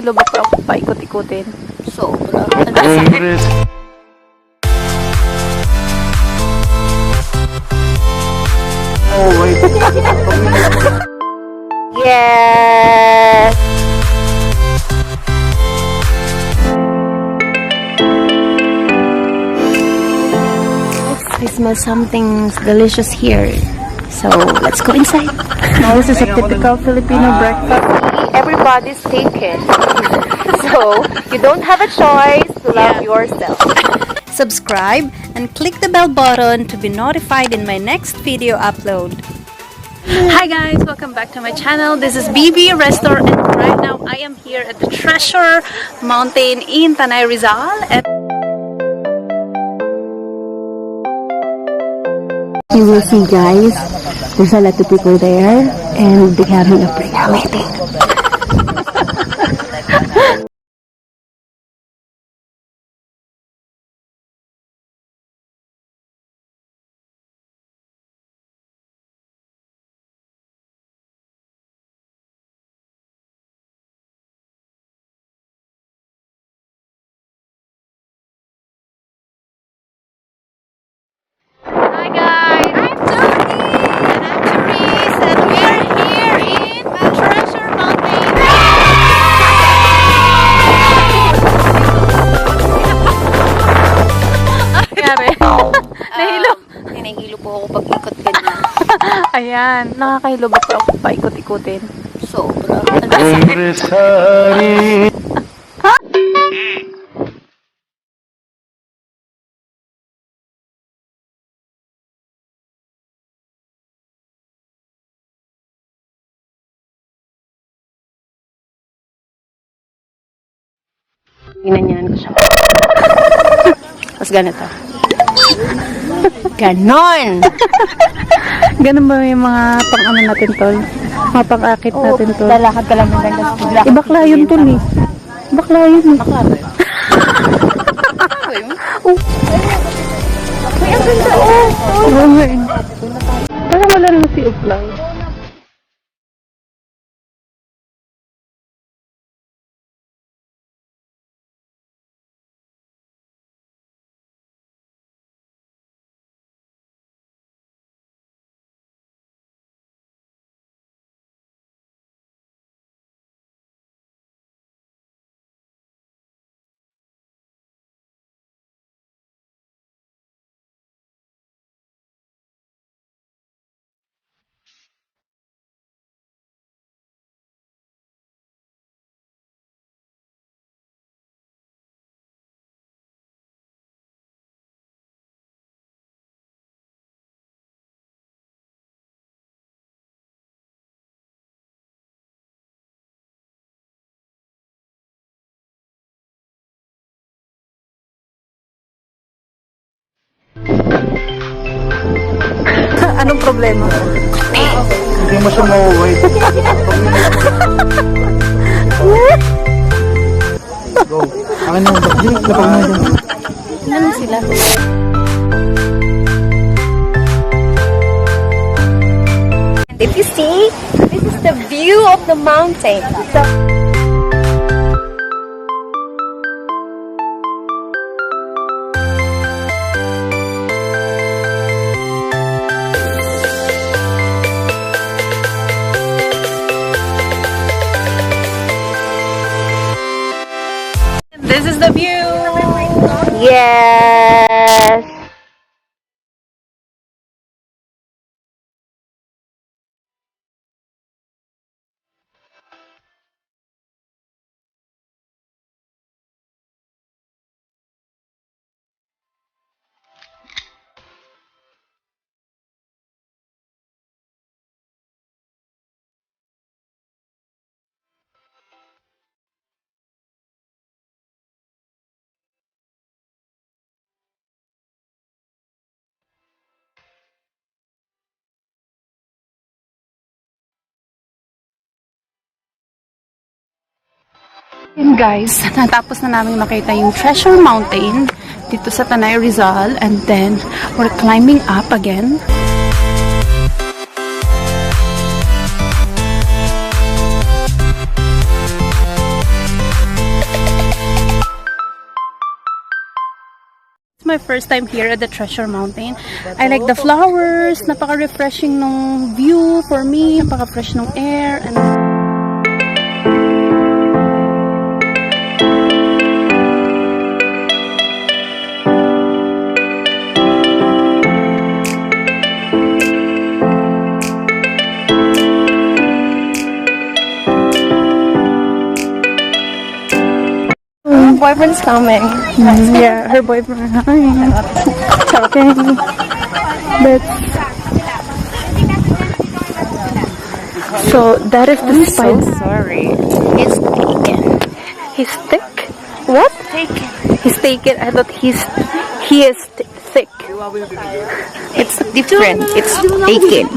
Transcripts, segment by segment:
nakakailoba pa ako paikot-ikutin. Sobra. Oh, wait. Yes! I smell something delicious here. So, let's go inside. Now, this is a typical Filipino breakfast. Everybody's taken. So, you don't have a choice to love yourself. Subscribe and click the bell button to be notified in my next video upload. Hi guys! Welcome back to my channel. This is BB Restaurant and right now I am here at the Treasure Mountain in Tanay Rizal. And you will see, guys, there's a lot of people there and they're having a prayer meeting. hi guys! I'm Tony! And I'm Therese and we are here in Treasure Mountain. Nangyari? Nahilo. Hinahilo po ako pag ikot ganyan. Ayan, nakakahilo ba pa ako paikot-ikutin? Sobra. Ginanyan ko siya. Tapos ganito. Ganon! Ganun ba yung mga pang-ano natin, tol? Mga pang-akit natin, tol? Lalakad ka lang ng ganito. Ibakla yun, tol, eh. Bakla yun, eh. Bakla ba? Ay, ang ganda, oh! Oo, nga, eh. Parang wala rin si Uplang. Anong problema? Hindi mo siya mauwi. Go. Akin na. Di, lapag mo dyan. Ano sila? If you see, this is the view of the mountain. This is the view! Yes! And guys, natapos na namin makita yung Treasure Mountain dito sa Tanay Rizal and then we're climbing up again. my first time here at the Treasure Mountain. I like the flowers, napaka-refreshing ng view for me, napaka-fresh ng air, and Boyfriend's coming. yeah, her boyfriend. Okay. So that is the spider. Sorry. It's taken. He's thick. What? Taken. He's taken. I thought he is thick. It's different. It's taken.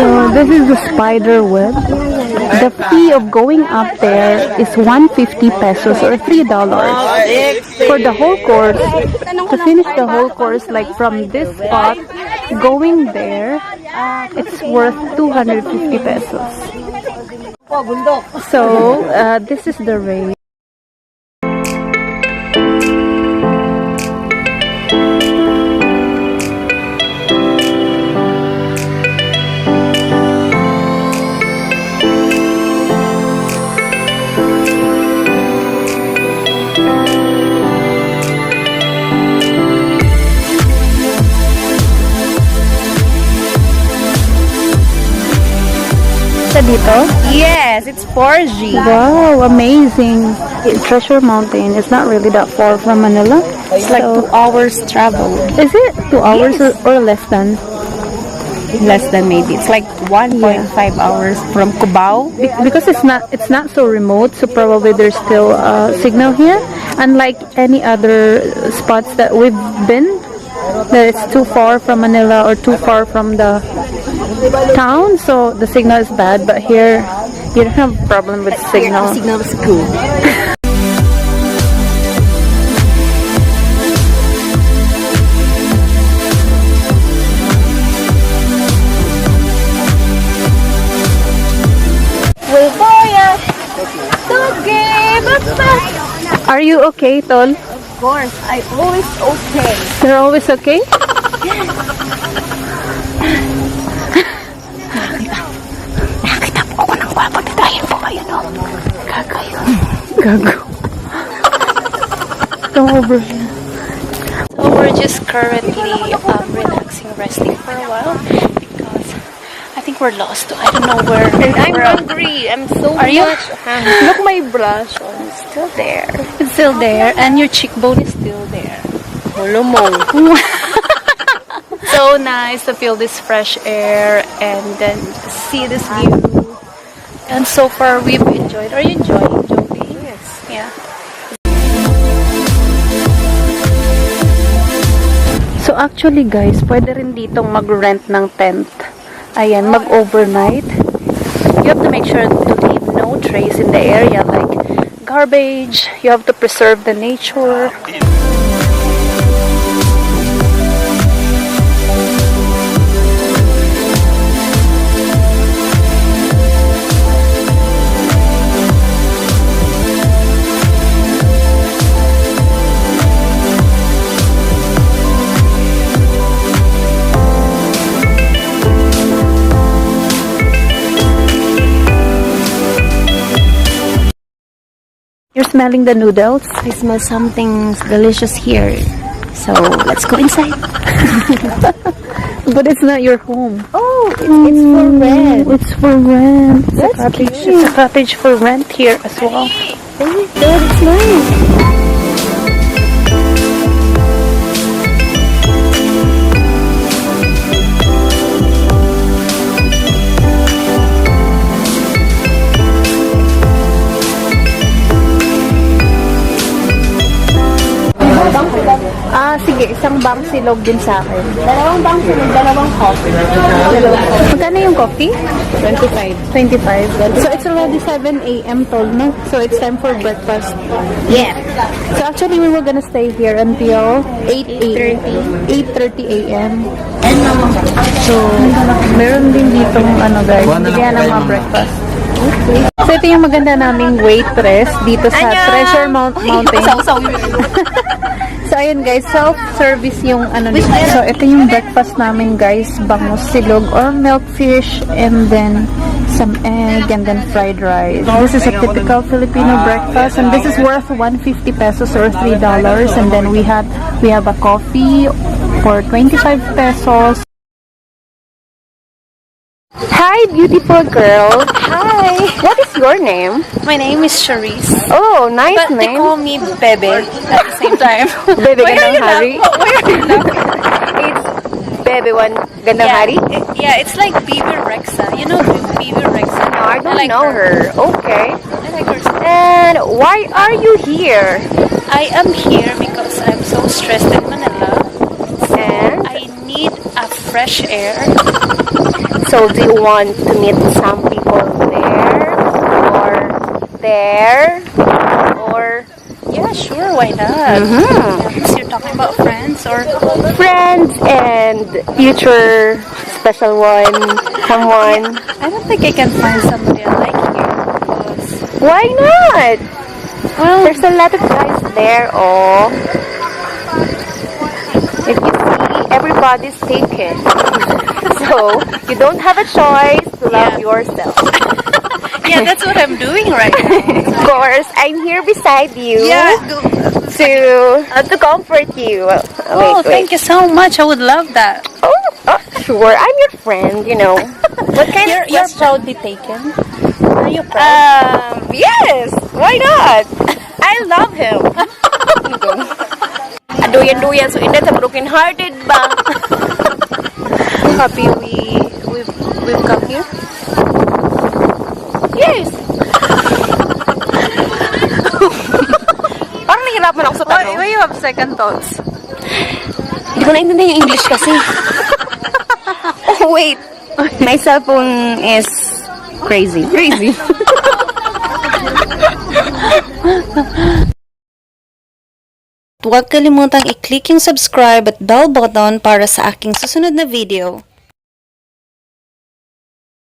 So this is the spider web. The fee of going up there is 150 pesos or $3 for the whole course. To finish the whole course, like from this spot going there, it's worth 250 pesos. So this is the rate. Dito? Yes, it's 4G. Wow, amazing. Treasure Mountain is not really that far from Manila. It's like 2 hours travel. Is it 2 hours or less than? Less than maybe. It's like 1.5 hours from Cubao. Because it's not so remote, so probably there's still signal here. Unlike any other spots that we've been, that it's too far from Manila or too far from the town, so the signal is bad. But here, you don't have a problem with signal. Signal is good. Are you okay, Tol? Of course, I always okay. You're always okay? Nakita po ako ng gwapo. Titayin po kayo, no? Kakayo. Gago. Come over here. So we're just currently relaxing, resting for a while because I think we're lost. I don't know where. And I'm hungry. I'm so Are you? much hungry. Look, my brush on. It's still there. It's still there, and your cheekbone is still there. Hello, mo. So nice to feel this fresh air and then see this view. And so far we've enjoyed. Are you enjoying, Joby? Yes. Yeah. So actually guys, pwede rin ditong mag-rent ng tent. Ayan, mag-overnight. You have to make sure to leave no trace in the area like garbage. You have to preserve the nature. You're smelling the noodles? I smell something delicious here. So, let's go inside. But it's not your home. Oh, it's for rent. It's for rent. It's That's a cottage. cute. It's a cottage for rent here as well. Oh my god, it's nice. Sige, isang bang silog din sa akin. Dalawang bang silog, dalawang coffee. Magkano yung coffee? 25. 25. So it's already 7 a.m. tol, no? So it's time for breakfast. Yeah. So actually we were gonna stay here until 8:30 a.m. So meron din ditong ano guys, bigyan ng mga breakfast. So ito yung maganda naming waitress dito sa Treasure Mountain. So ayun guys, self-service yung ano nito. So ito yung breakfast namin guys, bangus silog or milkfish and then some egg and then fried rice. This is a typical Filipino breakfast and this is worth 150 pesos or $3 and then we have a coffee for 25 pesos. Hi, beautiful girl. Hi. What is your name? My name is Charisse. Oh, nice But they name. call me Bebe at the same time. Bebe Why are Gandang you Hari. Why are you laughing? It's Bebe One Gandang Hari. Yeah, it's like Bibi Rexa. You know Bibi Rexa? No, I don't like know her. Okay. I like her. And why are you here? I am here because I'm so stressed in Manila. And I need a fresh air. so, do you want to meet some people there, or Yeah, sure, why not? So you're talking about friends or friends and future special one, someone? I don't think I can find somebody like you because Why not? well, There's a lot of guys there. Oh, if you see, everybody's taken. So you don't have a choice to love yourself. yeah, that's what I'm doing right now. Of course, I'm here beside you to comfort you. Oh, thank you so much. I would love that. Oh, sure. I'm your friend. You know. What kind of You're question? proudly taken. Are you proud? Yes. Why not? I love him. Aduyan-duyan so indet sa broken hearted ba? Happy we've come here. Yes. Parang nahirapan ako sa tanong. Why you have second thoughts? Hindi ko naintindihan yung English kasi. Oh, wait. My cell phone is crazy. Crazy. Huwag kalimutang i-click yung subscribe at bell button para sa aking susunod na video.